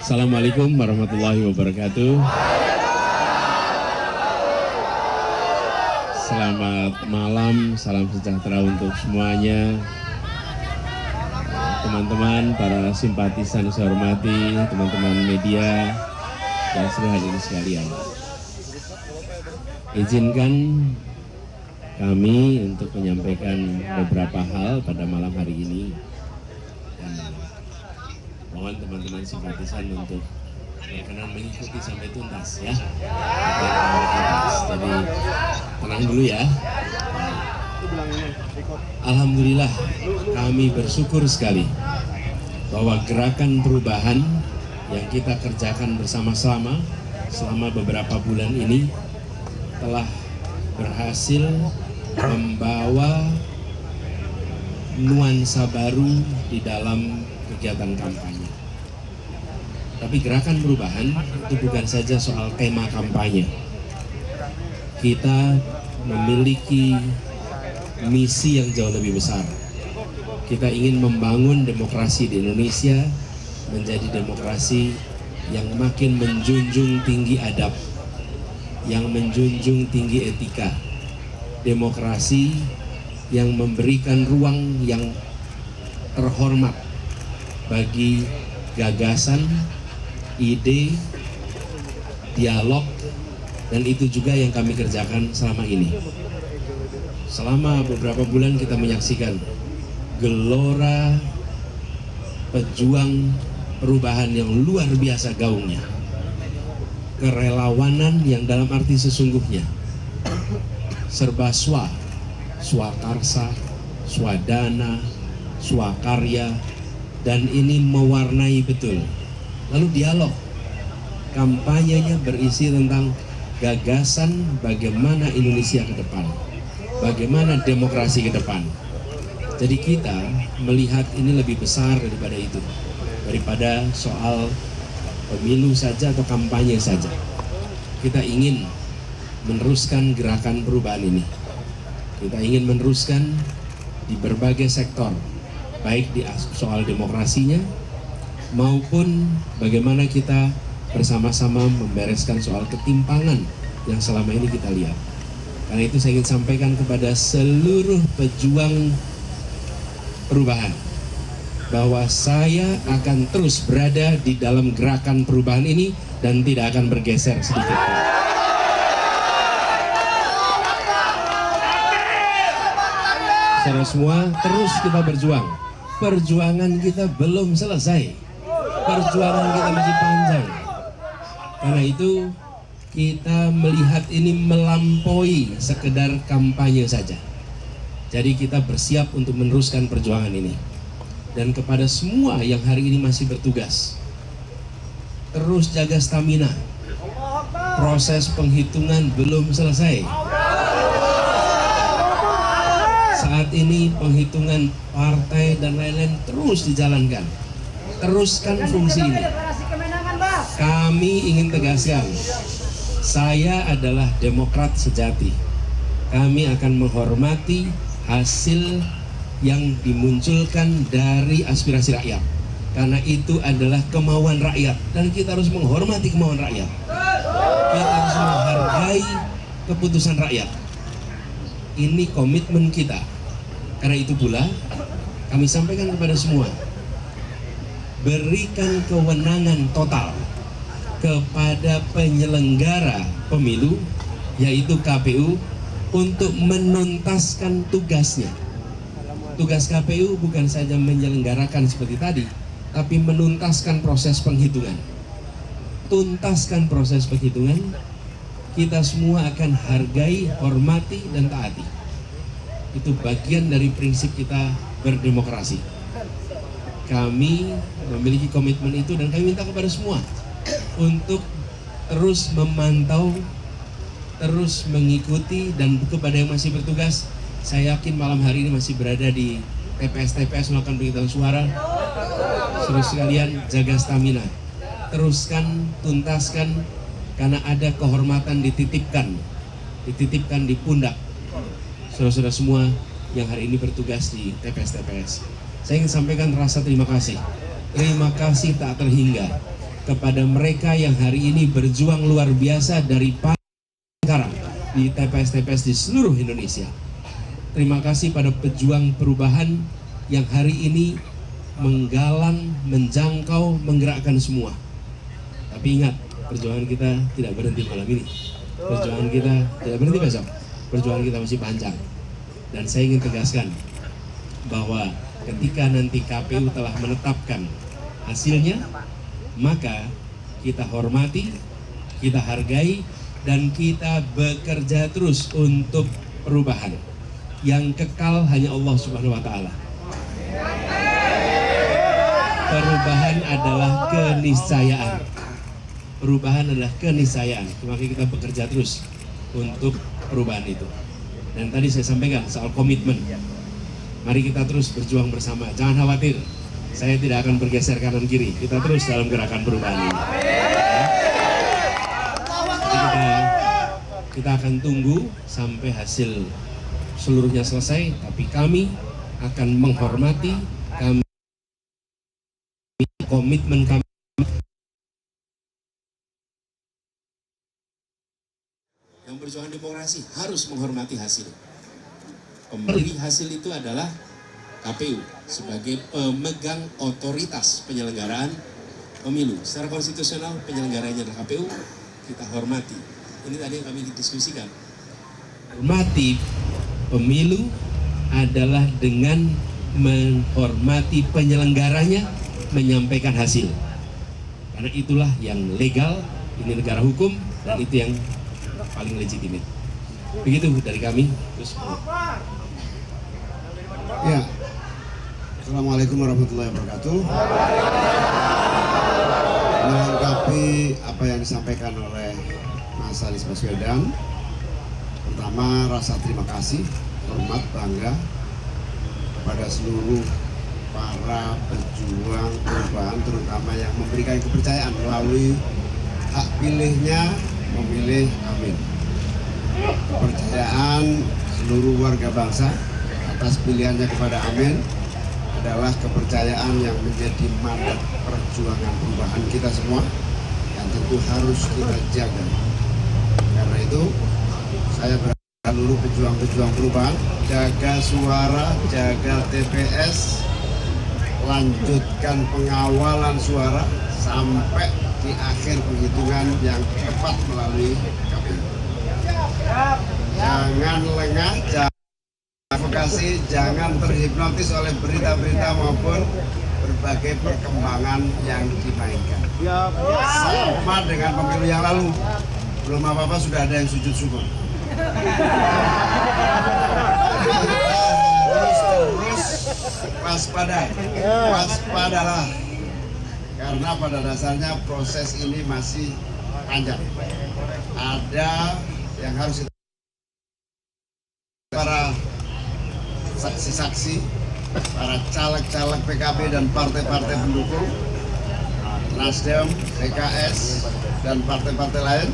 Assalamualaikum warahmatullahi wabarakatuh. Selamat malam, salam sejahtera untuk semuanya. Teman-teman, para simpatisan saya hormati, teman-teman media, dan seluruh hadirin sekalian. Izinkan kami untuk menyampaikan beberapa hal pada malam hari ini. Dan mohon teman-teman simpatisan untuk berkenan mengikuti sampai tuntas ya. Jadi tenang dulu ya. Alhamdulillah kami bersyukur sekali bahwa gerakan perubahan yang kita kerjakan bersama-sama selama beberapa bulan ini telah berhasil membawa nuansa baru di dalam kegiatan kampanye. Tapi gerakan perubahan itu bukan saja soal tema kampanye. Kita memiliki misi yang jauh lebih besar. Kita ingin membangun demokrasi di Indonesia menjadi demokrasi yang makin menjunjung tinggi adab, yang menjunjung tinggi etika, demokrasi yang memberikan ruang yang terhormat bagi gagasan, ide, dialog, dan itu juga yang kami kerjakan selama ini. Selama beberapa bulan kita menyaksikan gelora pejuang perubahan yang luar biasa gaungnya. Kerelawanan yang dalam arti sesungguhnya serba swakarsa, swadana, swakarya, dan ini mewarnai betul. Lalu dialog, kampanyenya berisi tentang gagasan bagaimana Indonesia ke depan, bagaimana demokrasi ke depan. Jadi kita melihat ini lebih besar daripada itu, daripada soal pemilu saja atau kampanye saja. Kita ingin meneruskan gerakan perubahan ini. Kita ingin meneruskan di berbagai sektor, baik di soal demokrasinya maupun bagaimana kita bersama-sama membereskan soal ketimpangan yang selama ini kita lihat. Karena itu saya ingin sampaikan kepada seluruh pejuang perubahan bahwa saya akan terus berada di dalam gerakan perubahan ini dan tidak akan bergeser sedikit pun. Saudara semua, terus kita berjuang. Perjuangan kita belum selesai. Perjuangan kita masih panjang. Karena itu kita melihat ini melampaui sekedar kampanye saja. Jadi kita bersiap untuk meneruskan perjuangan ini. Dan kepada semua yang hari ini masih bertugas, terus jaga stamina. Proses penghitungan belum selesai. Saat ini penghitungan partai dan lain-lain terus dijalankan. Teruskan fungsi ini. Kami ingin tegaskan, saya adalah demokrat sejati. Kami akan menghormati hasil yang dimunculkan dari aspirasi rakyat, karena itu adalah kemauan rakyat dan kita harus menghormati kemauan rakyat. Kita harus menghargai keputusan rakyat. Ini komitmen kita. Karena itu pula kami sampaikan kepada semua, berikan kewenangan total kepada penyelenggara pemilu, yaitu KPU, untuk menuntaskan tugasnya. Tugas KPU bukan saja menyelenggarakan seperti tadi, tapi menuntaskan proses penghitungan. Tuntaskan proses penghitungan, kita semua akan hargai, hormati, dan taati. Itu bagian dari prinsip kita berdemokrasi. Kami memiliki komitmen itu dan kami minta kepada semua untuk terus memantau, terus mengikuti, dan kepada yang masih bertugas, saya yakin malam hari ini masih berada di TPS-TPS melakukan penghitungan suara. Saudara sekalian, jaga stamina, teruskan, tuntaskan, karena ada kehormatan dititipkan di pundak saudara-saudara semua yang hari ini bertugas di TPS-TPS. Saya ingin sampaikan rasa terima kasih tak terhingga kepada mereka yang hari ini berjuang luar biasa dari sekarang di TPS-TPS di seluruh Indonesia. Terima kasih pada pejuang perubahan yang hari ini menggalang, menjangkau, menggerakkan semua. Tapi ingat, perjuangan kita tidak berhenti malam ini. Perjuangan kita tidak berhenti besok. Perjuangan kita masih panjang. Dan saya ingin tegaskan bahwa ketika nanti KPU telah menetapkan hasilnya, maka kita hormati, kita hargai, dan kita bekerja terus untuk perubahan. Yang kekal hanya Allah Subhanahu wa Ta'ala. Perubahan adalah keniscayaan. Perubahan adalah keniscayaan. Makanya kita bekerja terus untuk perubahan itu. Dan tadi saya sampaikan soal komitmen. Mari kita terus berjuang bersama. Jangan khawatir, saya tidak akan bergeser kanan kiri. Kita terus dalam gerakan perubahan ini. Kita akan tunggu sampai hasil seluruhnya selesai. Tapi kami akan menghormati, komitmen kami. Yang berjuang demokrasi harus menghormati hasil. Pemberi hasil itu adalah KPU sebagai pemegang otoritas penyelenggaraan pemilu. Secara konstitusional penyelenggaranya adalah KPU, kita hormati. Ini tadi yang kami diskusikan. Hormati pemilu adalah dengan menghormati penyelenggaranya menyampaikan hasil. Karena itulah yang legal, ini negara hukum, dan itu yang paling legitimate. Begitu dari kami. Terus. Ya, Assalamualaikum warahmatullahi wabarakatuh. Melengkapi apa yang disampaikan oleh Mas Anies Baswedan, pertama rasa terima kasih, hormat, bangga kepada seluruh para pejuang perubahan, terutama yang memberikan kepercayaan melalui hak pilihnya memilih Amin. Kepercayaan seluruh warga bangsa atas pilihannya kepada Amin adalah kepercayaan yang menjadi mandat perjuangan perubahan kita semua yang tentu harus kita jaga. Karena itu saya berharap seluruh pejuang-pejuang perubahan jaga suara, jaga TPS, lanjutkan pengawalan suara sampai di akhir penghitungan yang tepat melalui KPU. Jangan lengah, jangan terhipnotis oleh berita-berita maupun berbagai perkembangan yang dimainkan. Sama dengan pemilu yang lalu, belum apa-apa sudah ada yang sujud syukur. Terus waspadalah, karena pada dasarnya proses ini masih panjang. Ada yang harus para saksi-saksi, para caleg-caleg PKB dan partai-partai pendukung, Nasdem, PKS, dan partai-partai lain,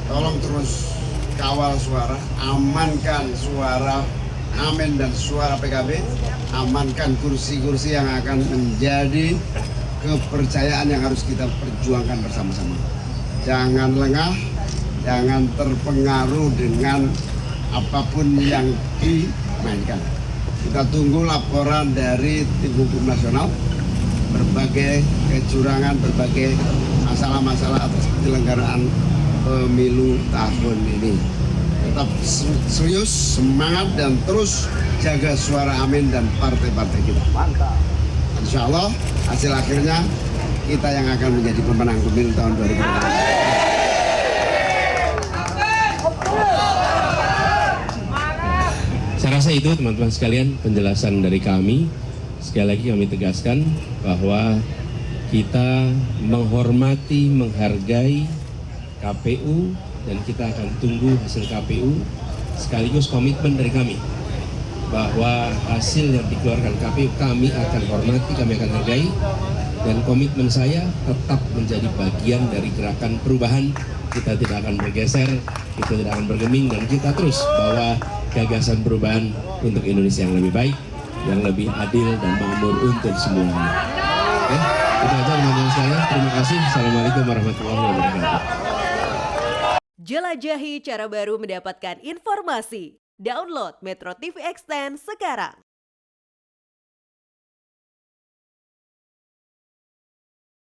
tolong terus kawal suara, amankan suara Amin dan suara PKB, amankan kursi-kursi yang akan menjadi kepercayaan yang harus kita perjuangkan bersama-sama. Jangan lengah, jangan terpengaruh dengan apapun yang dimainkan. Kita tunggu laporan dari tim hukum nasional, berbagai kecurangan, berbagai masalah-masalah atas penyelenggaraan pemilu tahun ini. Tetap serius, semangat, dan terus jaga suara Amin dan partai-partai kita. Mantap. Insya Allah hasil akhirnya kita yang akan menjadi pemenang pemilu tahun 2020. Saya rasa itu teman-teman sekalian penjelasan dari kami. Sekali lagi kami tegaskan bahwa kita menghormati, menghargai KPU, dan kita akan tunggu hasil KPU, sekaligus komitmen dari kami bahwa hasil yang dikeluarkan KPU kami akan hormati, kami akan hargai, dan komitmen saya tetap menjadi bagian dari gerakan perubahan. Kita tidak akan bergeser, kita tidak akan bergeming, dan kita terus bawa gagasan perubahan untuk Indonesia yang lebih baik, yang lebih adil dan makmur untuk semuanya. Oke, itu aja teman-teman sekalian. Terima kasih. Assalamualaikum warahmatullahi wabarakatuh. Jelajahi cara baru mendapatkan informasi. Download Metro TV Extend sekarang.